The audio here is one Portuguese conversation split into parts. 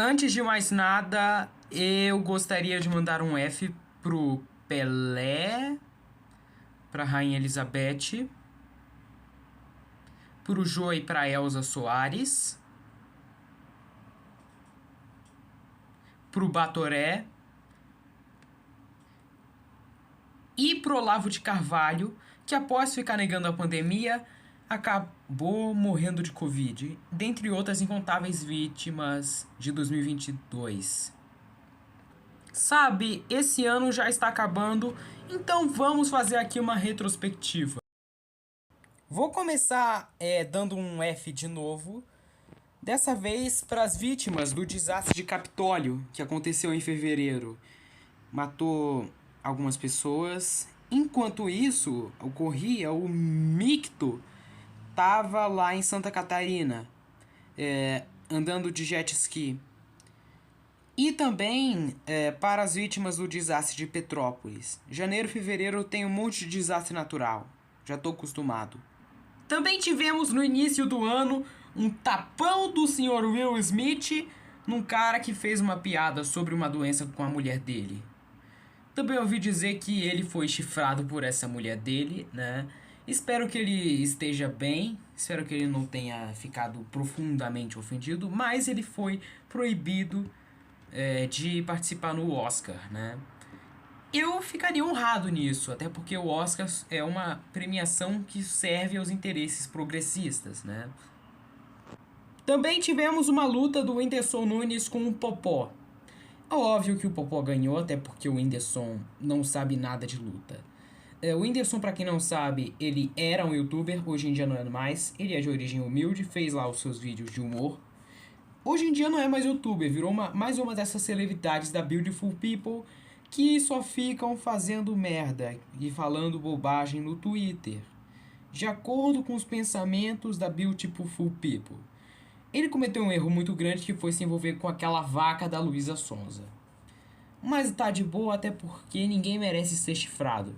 Antes de mais nada, eu gostaria de mandar um F pro Pelé, pra Rainha Elizabeth, pro Jô e pra Elza Soares, pro Batoré e pro Olavo de Carvalho, que após ficar negando a pandemia, acabou morrendo de Covid, dentre outras incontáveis vítimas de 2022. Sabe, esse ano já está acabando, então vamos fazer aqui uma retrospectiva. Vou começar dando um F de novo, dessa vez para as vítimas do desastre de Capitólio, que aconteceu em fevereiro. Matou algumas pessoas. Enquanto isso ocorria, o Micto estava lá em Santa Catarina, andando de jet ski. E também para as vítimas do desastre de Petrópolis. Janeiro e fevereiro tem um monte de desastre natural. Já estou acostumado. Também tivemos no início do ano um tapão do Sr. Will Smith num cara que fez uma piada sobre uma doença com a mulher dele. Também ouvi dizer que ele foi chifrado por essa mulher dele, né? Espero que ele esteja bem, espero que ele não tenha ficado profundamente ofendido, mas ele foi proibido de participar no Oscar, né? Eu ficaria honrado nisso, até porque o Oscar é uma premiação que serve aos interesses progressistas, né? Também tivemos uma luta do Whindersson Nunes com o Popó. É óbvio que o Popó ganhou, até porque o Whindersson não sabe nada de luta. O Whindersson, pra quem não sabe, ele era um youtuber, hoje em dia não é mais. Ele é de origem humilde, fez lá os seus vídeos de humor. Hoje em dia não é mais youtuber, virou mais uma dessas celebridades da Beautiful People que só ficam fazendo merda e falando bobagem no Twitter, de acordo com os pensamentos da Beautiful People. Ele cometeu um erro muito grande que foi se envolver com aquela vaca da Luísa Sonza. Mas tá de boa até porque ninguém merece ser chifrado.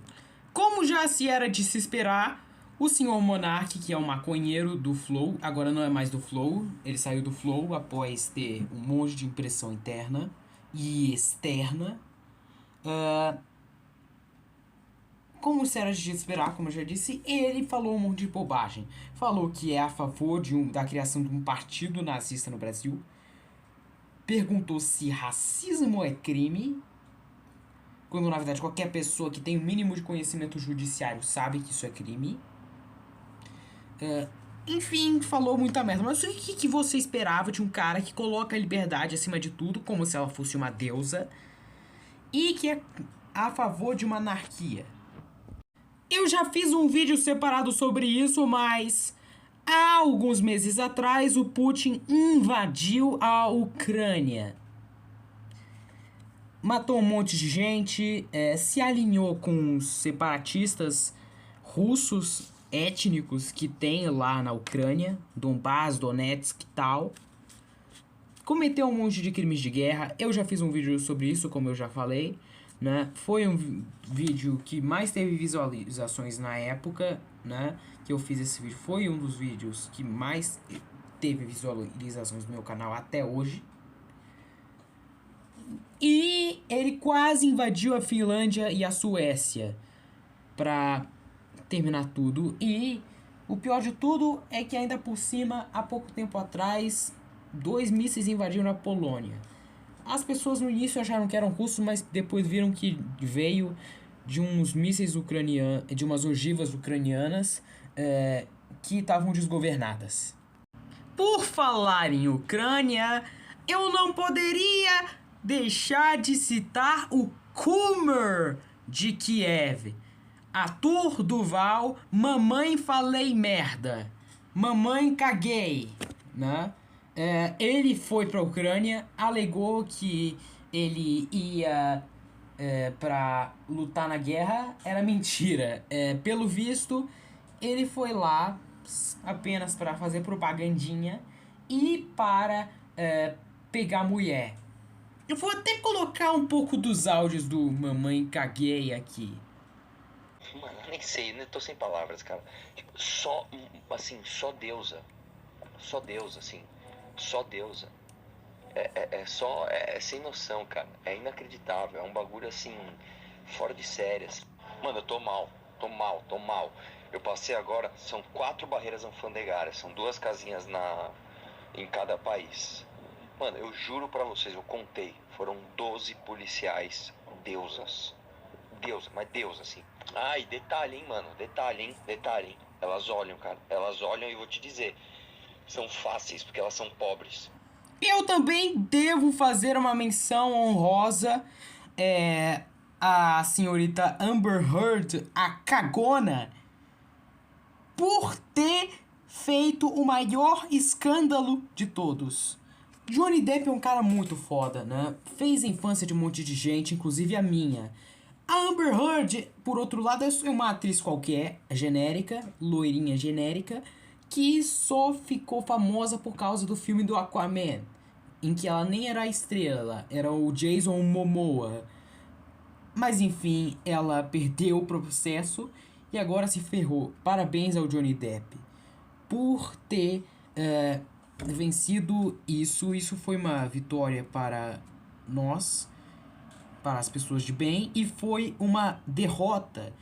Como já se era de se esperar, o Sr. Monark, que é um maconheiro do Flow, agora não é mais do Flow, ele saiu do Flow após ter um monte de impressão interna e externa. Como se era de esperar, como eu já disse, ele falou um monte de bobagem. Falou que é a favor da criação de um partido nazista no Brasil. Perguntou se racismo é crime, quando na verdade qualquer pessoa que tem o mínimo de conhecimento judiciário sabe que isso é crime. Enfim, falou muita merda. Mas o que você esperava de um cara que coloca a liberdade acima de tudo, como se ela fosse uma deusa, e que é a favor de uma anarquia? Eu já fiz um vídeo separado sobre isso, mas há alguns meses atrás o Putin invadiu a Ucrânia. Matou um monte de gente, se alinhou com os separatistas russos étnicos que tem lá na Ucrânia, Donbass, Donetsk e tal. Cometeu um monte de crimes de guerra. Eu já fiz um vídeo sobre isso, como eu já falei, né? Foi um vídeo que mais teve visualizações na época, né? Que eu fiz esse vídeo. Foi um dos vídeos que mais teve visualizações no meu canal até hoje. E ele quase invadiu a Finlândia e a Suécia pra terminar tudo. E o pior de tudo é que ainda por cima, há pouco tempo atrás, 2 mísseis invadiram a Polônia. As pessoas no início acharam que eram russos, mas depois viram que veio de uns mísseis ucranianos, de umas ogivas ucranianas que estavam desgovernadas. Por falar em Ucrânia, eu não poderia deixar de citar o Kumer de Kiev. Arthur Duval, mamãe falei merda, mamãe caguei, né? Ele foi pra Ucrânia, alegou que ele ia pra lutar na guerra, era mentira. Pelo visto, ele foi lá apenas para fazer propagandinha e para pegar mulher. Eu vou até colocar um pouco dos áudios do Mamãe Caguei aqui. Mano, eu nem sei, né? Tô sem palavras, cara. Tipo, só, assim, só deusa. Só deusa, assim. Só deusa. é sem noção, cara. É inacreditável. É um bagulho assim, fora de séries. Mano, eu tô mal. Tô mal, tô mal. Eu passei agora, são 4 barreiras alfandegárias. São 2 casinhas em cada país. Mano, eu juro pra vocês, eu contei. Foram 12 policiais deusas. Deus, mas Deus, assim. Ah, e detalhe, hein, mano. Detalhe, hein? Detalhe, hein? Elas olham, cara. Elas olham e vou te dizer. São fáceis, porque elas são pobres. Eu também devo fazer uma menção honrosa à senhorita Amber Heard, a cagona, por ter feito o maior escândalo de todos. Johnny Depp é um cara muito foda, né? Fez a infância de um monte de gente, inclusive a minha. A Amber Heard, por outro lado, é uma atriz qualquer, genérica, loirinha genérica, que só ficou famosa por causa do filme do Aquaman, em que ela nem era a estrela, era o Jason Momoa. Mas enfim, ela perdeu o processo e agora se ferrou. Parabéns ao Johnny Depp por ter vencido isso. Isso foi uma vitória para nós, para as pessoas de bem, e foi uma derrota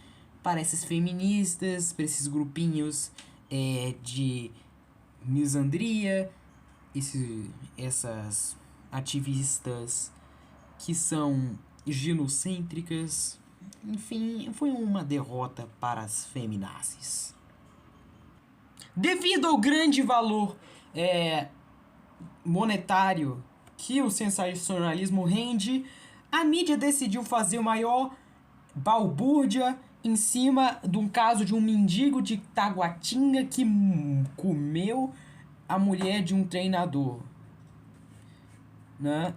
para esses feministas, para esses grupinhos de misandria, essas ativistas que são ginocêntricas. Enfim, foi uma derrota para as feminazis. Devido ao grande valor monetário que o sensacionalismo rende, a mídia decidiu fazer o maior balbúrdia em cima de um caso de um mendigo de Taguatinga que comeu a mulher de um treinador, né?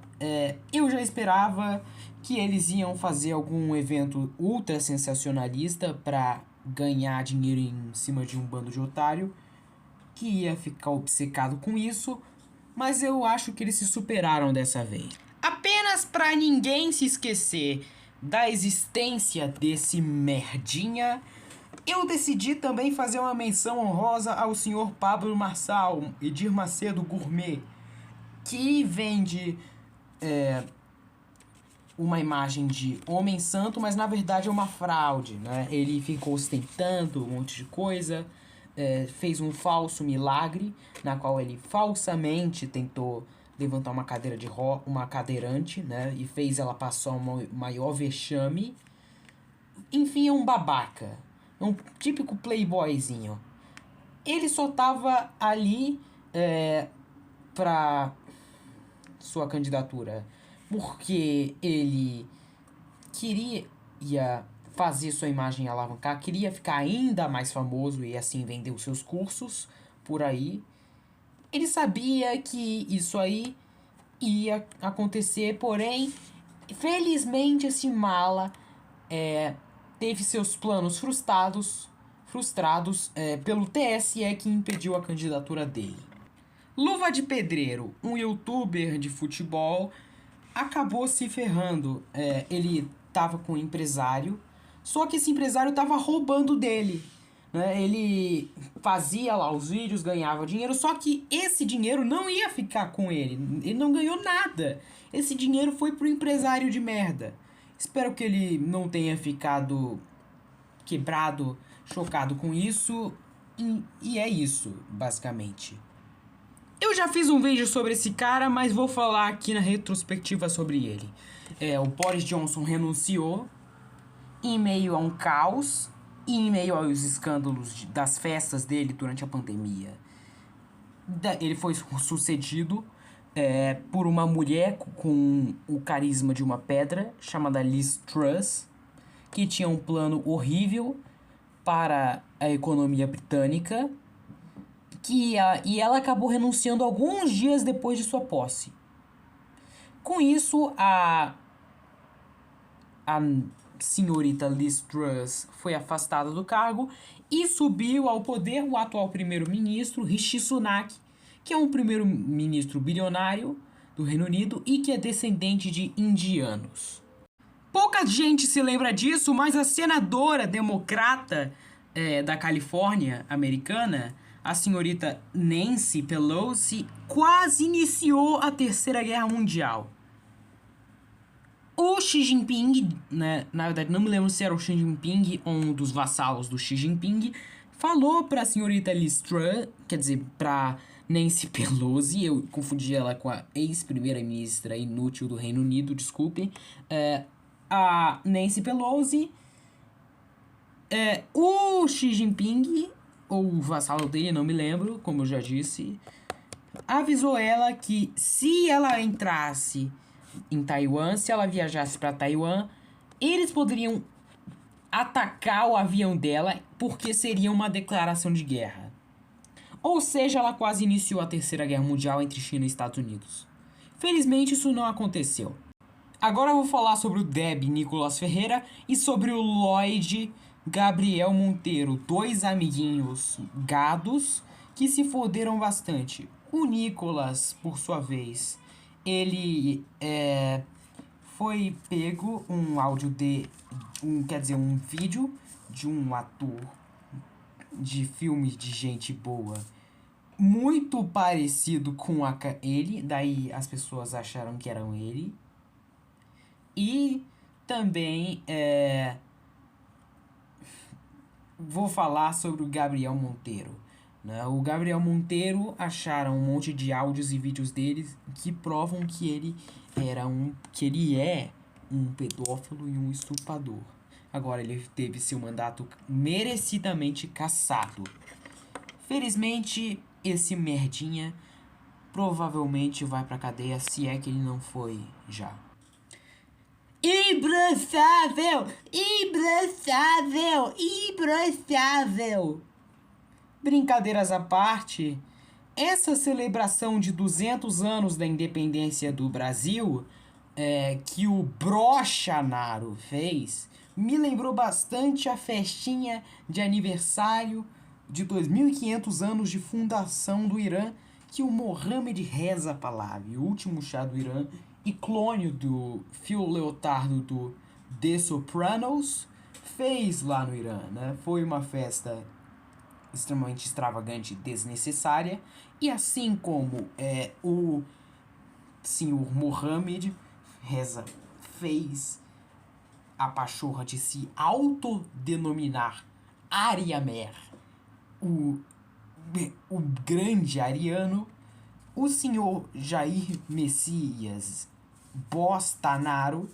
Eu já esperava que eles iam fazer algum evento ultra sensacionalista para ganhar dinheiro em cima de um bando de otário que ia ficar obcecado com isso, mas eu acho que eles se superaram dessa vez. Apenas para ninguém se esquecer da existência desse merdinha, eu decidi também fazer uma menção honrosa ao senhor Pablo Marçal, Edir Macedo Gourmet, que vende uma imagem de homem santo, mas na verdade é uma fraude, né? Ele ficou ostentando um monte de coisa, fez um falso milagre, na qual ele falsamente tentou levantar uma cadeira uma cadeirante, né? E fez ela passar um maior vexame. Enfim, é um babaca. É um típico playboyzinho. Ele só tava ali pra sua candidatura porque ele queria fazer sua imagem alavancar, queria ficar ainda mais famoso e assim vender os seus cursos por aí. Ele sabia que isso aí ia acontecer, porém, felizmente esse mala teve seus planos frustrados pelo TSE, que impediu a candidatura dele. Luva de Pedreiro, um youtuber de futebol, acabou se ferrando. Ele tava com um empresário, só que esse empresário tava roubando dele, né? Ele fazia lá os vídeos, ganhava dinheiro, só que esse dinheiro não ia ficar com ele. Ele não ganhou nada. Esse dinheiro foi pro empresário de merda. Espero que ele não tenha ficado quebrado, chocado com isso. E é isso, basicamente. Eu já fiz um vídeo sobre esse cara, mas vou falar aqui na retrospectiva sobre ele. O Boris Johnson renunciou em meio a um caos e em meio aos escândalos das festas dele durante a pandemia. Ele foi sucedido por uma mulher com o carisma de uma pedra, chamada Liz Truss, que tinha um plano horrível para a economia britânica, e ela acabou renunciando alguns dias depois de sua posse. Com isso, a senhorita Liz Truss foi afastada do cargo e subiu ao poder o atual primeiro-ministro Rishi Sunak, que é um primeiro-ministro bilionário do Reino Unido e que é descendente de indianos. Pouca gente se lembra disso, mas a senadora democrata da Califórnia americana, a senhorita Nancy Pelosi quase iniciou a Terceira Guerra Mundial. O Xi Jinping, né, na verdade não me lembro se era o Xi Jinping ou um dos vassalos do Xi Jinping, falou pra senhorita Liz Truss, quer dizer, pra Nancy Pelosi, eu confundi ela com a ex-primeira-ministra inútil do Reino Unido, desculpem, a Nancy Pelosi, o Xi Jinping, ou o vassalo dele, não me lembro, como eu já disse, avisou ela que se ela entrasse em Taiwan, se ela viajasse para Taiwan, eles poderiam atacar o avião dela porque seria uma declaração de guerra. Ou seja, ela quase iniciou a Terceira Guerra Mundial entre China e Estados Unidos. Felizmente isso não aconteceu. Agora eu vou falar sobre o Deb Nicolas Ferreira e sobre o Lloyd Gabriel Monteiro, dois amiguinhos gados que se foderam bastante. O Nicolas, por sua vez, ele foi pego um áudio um vídeo de um ator de filme de gente boa muito parecido com ele, daí as pessoas acharam que eram ele. E também vou falar sobre o Gabriel Monteiro. Né? O Gabriel Monteiro acharam um monte de áudios e vídeos dele que provam que ele é um pedófilo e um estuprador. Agora ele teve seu mandato merecidamente cassado. Felizmente, esse merdinha provavelmente vai pra cadeia, se é que ele não foi já. Imbrochável! Imbrochável! Imbrochável! Brincadeiras à parte, essa celebração de 200 anos da independência do Brasil, que o Bolsonaro fez, me lembrou bastante a festinha de aniversário de 2.500 anos de fundação do Irã, que o Mohammed Reza Pahlavi, o último Shah do Irã, e clone do Phil Leotardo do The Sopranos, fez lá no Irã, né? Foi uma festa extremamente extravagante e desnecessária, e assim como o senhor Mohammed Reza fez a pachorra de se autodenominar Ariamer, o grande ariano, o senhor Jair Messias Bolsonaro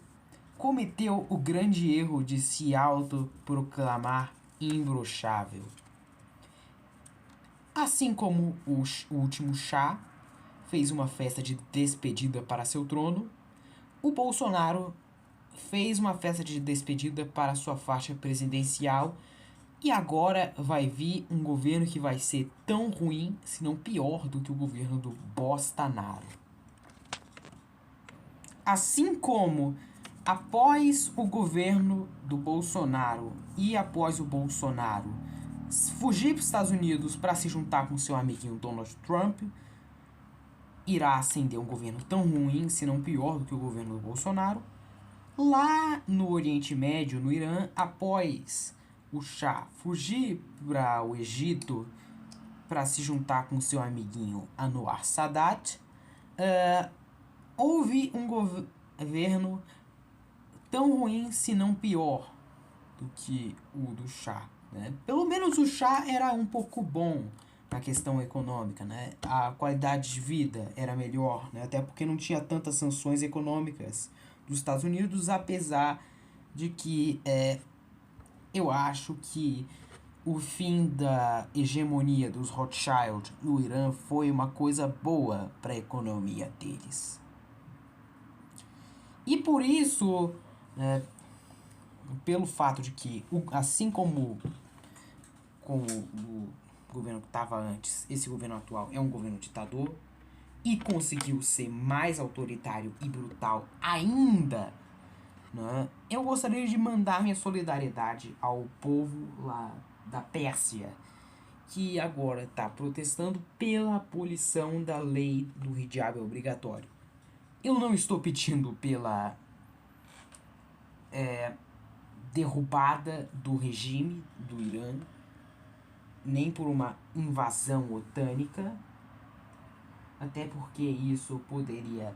cometeu o grande erro de se autoproclamar imbrochável. Assim como o último Shah fez uma festa de despedida para seu trono, o Bolsonaro fez uma festa de despedida para sua faixa presidencial. E agora vai vir um governo que vai ser tão ruim, se não pior, do que o governo do Bolsonaro. Assim como após o governo do Bolsonaro e após o Bolsonaro fugir para os Estados Unidos para se juntar com seu amiguinho Donald Trump, irá ascender um governo tão ruim, se não pior, do que o governo do Bolsonaro. Lá no Oriente Médio, no Irã, após o Shah fugir para o Egito para se juntar com seu amiguinho Anwar Sadat, houve um governo tão ruim, se não pior, do que o do Shah. Né? Pelo menos o Shah era um pouco bom na questão econômica, né? A qualidade de vida era melhor, né? Até porque não tinha tantas sanções econômicas dos Estados Unidos, apesar de que eu acho que o fim da hegemonia dos Rothschild no Irã foi uma coisa boa para a economia deles. E por isso, pelo fato de que, assim como o governo que estava antes, esse governo atual é um governo ditador e conseguiu ser mais autoritário e brutal ainda, né? Eu gostaria de mandar minha solidariedade ao povo lá da Pérsia, que agora está protestando pela abolição da lei do hijab obrigatório. Eu não estou pedindo pela derrubada do regime do Irã, nem por uma invasão otânica, até porque isso poderia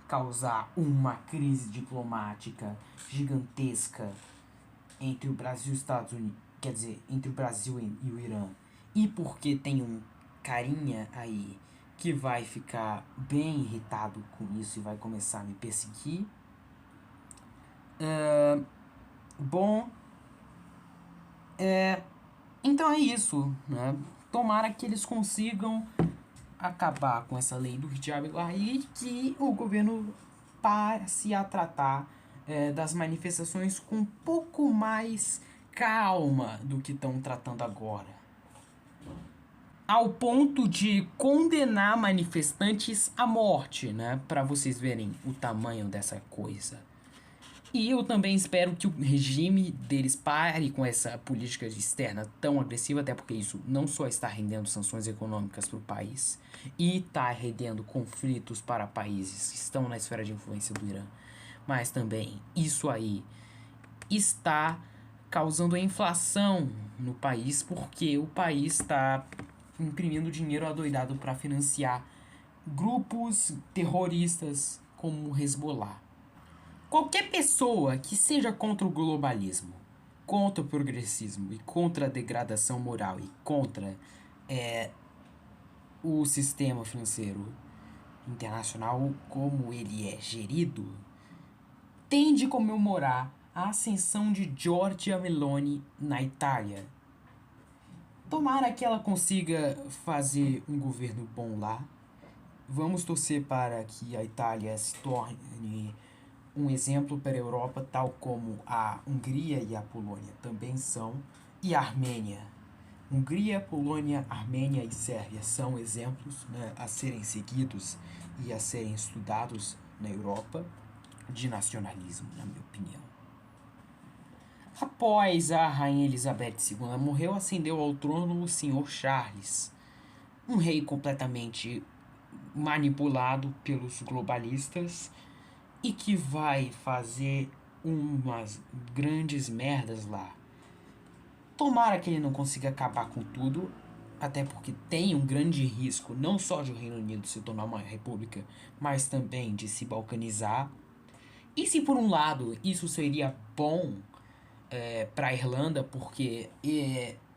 causar uma crise diplomática gigantesca entre o Brasil e os Estados Unidos, quer dizer, entre o Brasil e o Irã, e porque tem um carinha aí que vai ficar bem irritado com isso e vai começar a me perseguir. Bom, então é isso, né? Tomara que eles consigam acabar com essa lei do Hijab e que o governo passe a tratar das manifestações com um pouco mais calma do que estão tratando agora. Ao ponto de condenar manifestantes à morte, né? Para vocês verem o tamanho dessa coisa. E eu também espero que o regime deles pare com essa política externa tão agressiva, até porque isso não só está rendendo sanções econômicas para o país, e está rendendo conflitos para países que estão na esfera de influência do Irã, mas também isso aí está causando inflação no país, porque o país está imprimindo dinheiro adoidado para financiar grupos terroristas como o Hezbollah. Qualquer pessoa que seja contra o globalismo, contra o progressismo e contra a degradação moral e contra o sistema financeiro internacional como ele é gerido, tem de comemorar a ascensão de Giorgia Meloni na Itália. Tomara que ela consiga fazer um governo bom lá. Vamos torcer para que a Itália se torne um exemplo para a Europa, tal como a Hungria e a Polônia também são, e a Armênia. Hungria, Polônia, Armênia e Sérvia são exemplos, né, a serem seguidos e a serem estudados na Europa de nacionalismo, na minha opinião. Após a Rainha Elizabeth II morreu, ascendeu ao trono o Sr. Charles, um rei completamente manipulado pelos globalistas e que vai fazer umas grandes merdas lá. Tomara que ele não consiga acabar com tudo, até porque tem um grande risco não só de o Reino Unido se tornar uma república, mas também de se balcanizar. E se por um lado isso seria bom para a Irlanda, porque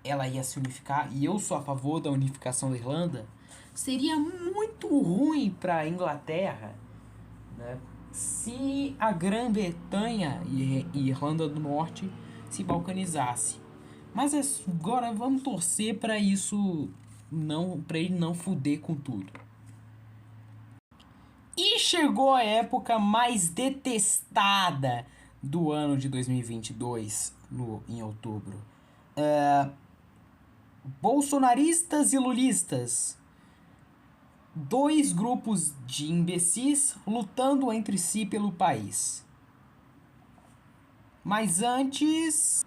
ela ia se unificar, e eu sou a favor da unificação da Irlanda, seria muito ruim para a Inglaterra, né, se a Grã-Bretanha e Irlanda do Norte se balcanizasse. Mas agora vamos torcer para isso para ele não fuder com tudo. E chegou a época mais detestada do ano de 2022, em outubro. Bolsonaristas e lulistas. Dois grupos de imbecis lutando entre si pelo país. Mas antes,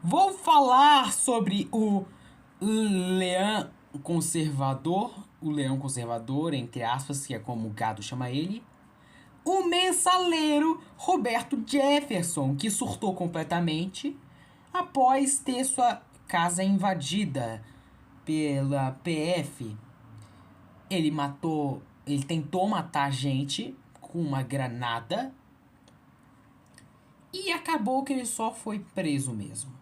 vou falar sobre o leão conservador, entre aspas, que é como o gado chama ele, o mensaleiro Roberto Jefferson, que surtou completamente após ter sua casa invadida pela PF. Ele tentou matar gente com uma granada e acabou que ele só foi preso mesmo.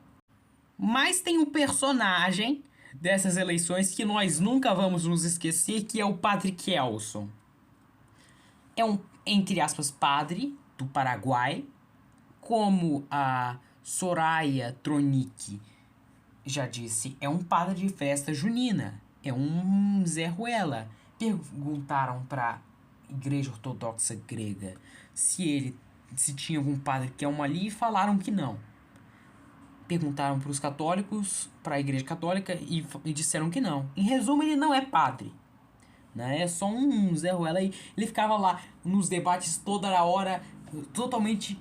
Mas tem um personagem dessas eleições que nós nunca vamos nos esquecer, que é o Padre Kelson. É um, entre aspas, padre do Paraguai, como a Soraya Tronic já disse, é um padre de festa junina, é um Zé Ruela. Perguntaram para a Igreja Ortodoxa Grega se tinha algum padre que é uma ali, e falaram que não. Perguntaram para os católicos, para a Igreja Católica, e disseram que não. Em resumo, ele não é padre, né? É só um Zé Ruela. E ele ficava lá nos debates toda a hora, totalmente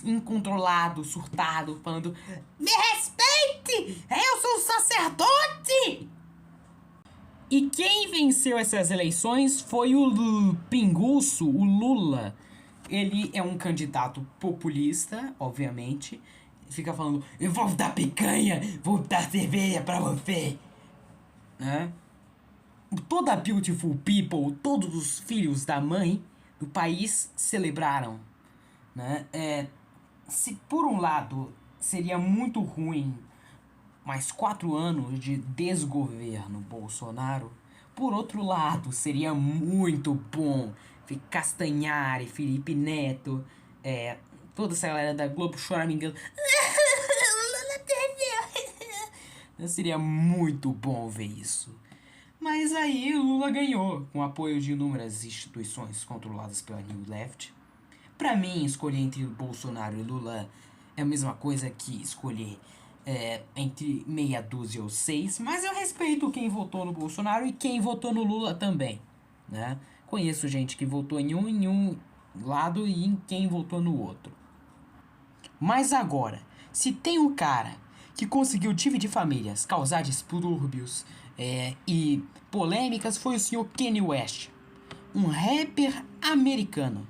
incontrolado, surtado, falando: me respeite! Eu sou um sacerdote! E quem venceu essas eleições foi o pinguço, o Lula. Ele é um candidato populista, obviamente. fica falando, eu vou dar picanha, vou dar cerveja pra você, né? Toda a Beautiful People, todos os filhos da mãe do país celebraram, né? Se por um lado seria muito ruim mais 4 anos de desgoverno Bolsonaro, por outro lado seria muito bom ver Castanhari, Felipe Neto, toda essa galera da Globo choramingando. Seria muito bom ver isso. Mas aí Lula ganhou, com apoio de inúmeras instituições controladas pela New Left. Pra mim, escolher entre Bolsonaro e Lula é a mesma coisa que escolher entre meia dúzia ou 6, mas eu respeito quem votou no Bolsonaro e quem votou no Lula também, né? Conheço gente que votou em um lado e em quem votou no outro. Mas agora, se tem um cara que conseguiu dividir famílias, causar distúrbios e polêmicas, foi o senhor Kanye West, um rapper americano.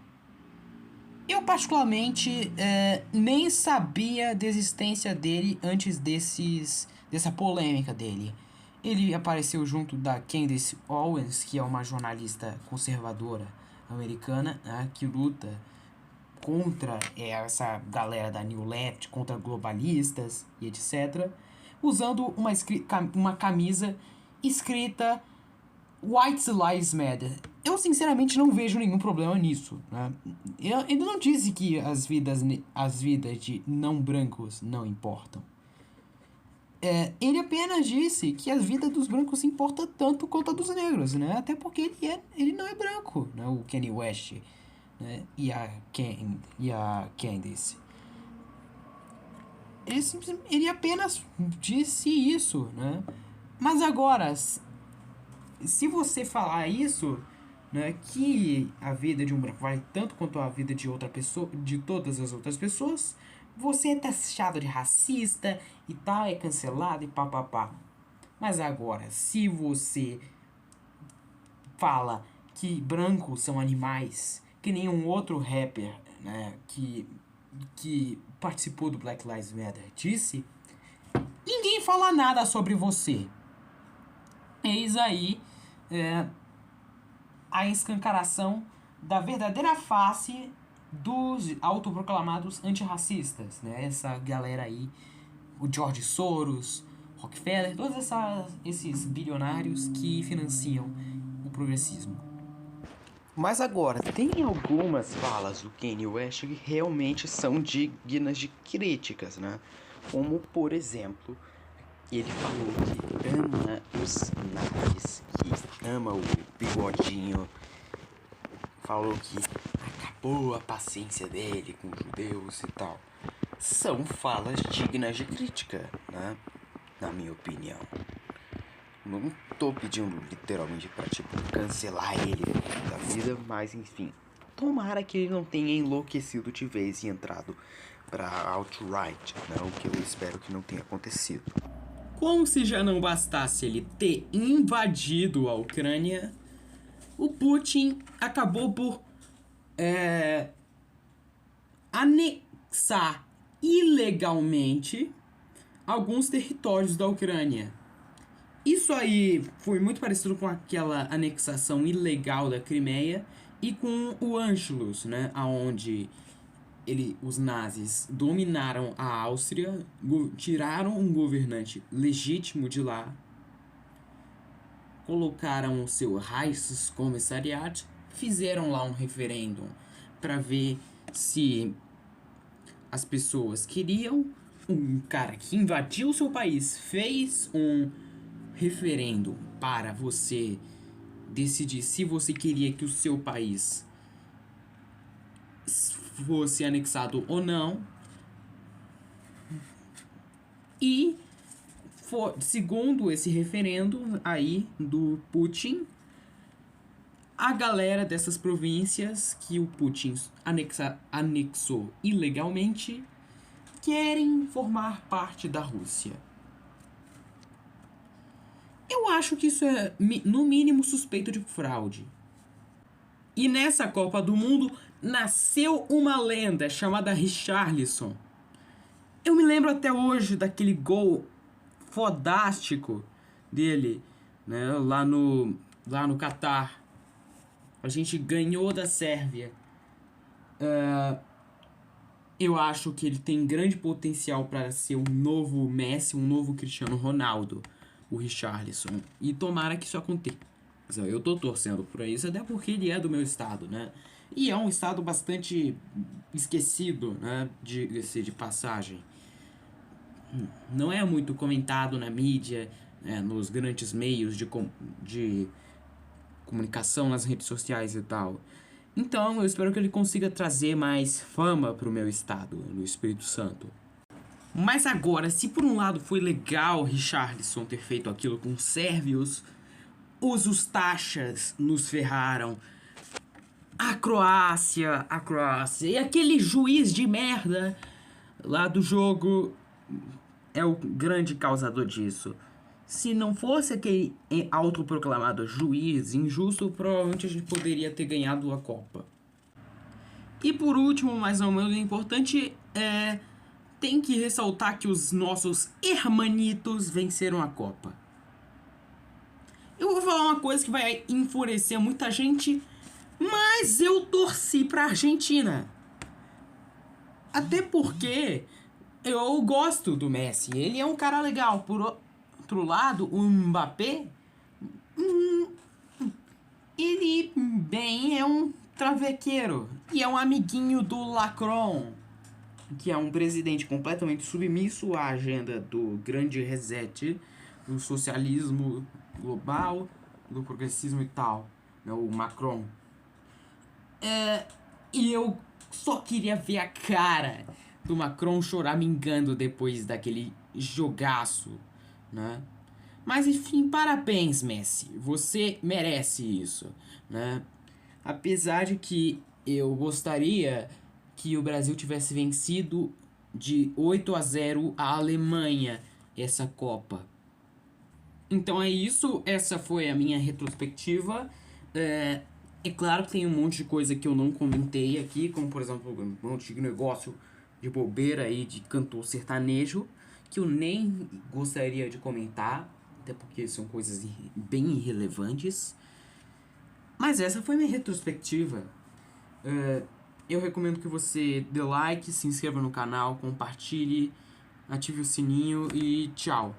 Eu particularmente nem sabia da existência dele antes dessa polêmica dele. Ele apareceu junto da Candace Owens, que é uma jornalista conservadora americana, né, que luta contra essa galera da New Left, contra globalistas e etc., usando uma camisa escrita White Lives Matter. Eu sinceramente não vejo nenhum problema nisso, né? Ele não disse que as vidas de não brancos não importam. Ele apenas disse que as vidas dos brancos importam tanto quanto a dos negros, né? Até porque ele não é branco, né? O Kanye West, né? E a Candace. Ele apenas disse isso, né? Mas agora, se você falar isso, né, que a vida de um branco vale tanto quanto a vida de outra pessoa, de todas as outras pessoas, você é taxado de racista e tal, é cancelado e papapá. Mas agora, se você fala que brancos são animais, que nenhum outro rapper, né, que participou do Black Lives Matter disse, ninguém fala nada sobre você. Eis aí a escancaração da verdadeira face dos autoproclamados antirracistas, né? Essa galera aí, o George Soros, Rockefeller, todos esses bilionários que financiam o progressismo. Mas agora, tem algumas falas do Kanye West que realmente são dignas de críticas, né? Como, por exemplo, ele falou que ama os nazis, que ama o bigodinho. Falou que acabou a paciência dele com os judeus e tal. São falas dignas de crítica, né? Na minha opinião. Não tô pedindo literalmente pra, cancelar ele da vida, mas enfim. Tomara que ele não tenha enlouquecido de vez e entrado pra alt-right, né? O que eu espero que não tenha acontecido. Como se já não bastasse ele ter invadido a Ucrânia, o Putin acabou por anexar ilegalmente alguns territórios da Ucrânia. Isso aí foi muito parecido com aquela anexação ilegal da Crimeia e com o Anschluss, né, aonde os nazis dominaram a Áustria, tiraram um governante legítimo de lá, colocaram o seu Reichskommissariat, fizeram lá um referendo para ver se as pessoas queriam. Um cara que invadiu o seu país fez um referendo para você decidir se você queria que o seu país fosse anexado ou não. E segundo esse referendo aí do Putin, a galera dessas províncias que o Putin anexou ilegalmente querem formar parte da Rússia. Eu acho que isso é, no mínimo, suspeito de fraude. E nessa Copa do Mundo nasceu uma lenda chamada Richarlison. Eu me lembro até hoje daquele gol fodástico dele, né, lá no Catar. A gente ganhou da Sérvia. Eu acho que ele tem grande potencial para ser um novo Messi, um novo Cristiano Ronaldo, o Richarlison. E tomara que isso aconteça. Eu tô torcendo por isso, até porque ele é do meu estado, né? E é um estado bastante esquecido, né? De passagem. Não é muito comentado na mídia, né, nos grandes meios de comunicação, nas redes sociais e tal. Então, eu espero que ele consiga trazer mais fama pro meu estado, no Espírito Santo. Mas agora, se por um lado foi legal Richarlison ter feito aquilo com os sérvios, os Ustachas nos ferraram. A Croácia. E aquele juiz de merda lá do jogo é o grande causador disso. Se não fosse aquele autoproclamado juiz injusto, provavelmente a gente poderia ter ganhado a Copa. E por último, mas não menos importante, tem que ressaltar que os nossos hermanitos venceram a Copa. Eu vou falar uma coisa que vai enfurecer muita gente, mas eu torci pra Argentina. Até porque eu gosto do Messi, ele é um cara legal. Por outro lado, o Mbappé, ele bem é um travequeiro e é um amiguinho do Macron, que é um presidente completamente submisso à agenda do grande reset, do socialismo global, do progressismo e tal, né, o Macron. E eu só queria ver a cara do Macron choramingando depois daquele jogaço, né? Mas enfim, parabéns, Messi. Você merece isso, né? Apesar de que eu gostaria que o Brasil tivesse vencido de 8-0 a Alemanha essa Copa. Então é isso, essa foi a minha retrospectiva. É claro que tem um monte de coisa que eu não comentei aqui, como por exemplo, um monte de negócio de bobeira aí de cantor sertanejo, que eu nem gostaria de comentar, até porque são coisas bem irrelevantes. Mas essa foi minha retrospectiva. Eu recomendo que você dê like, se inscreva no canal, compartilhe, ative o sininho e tchau.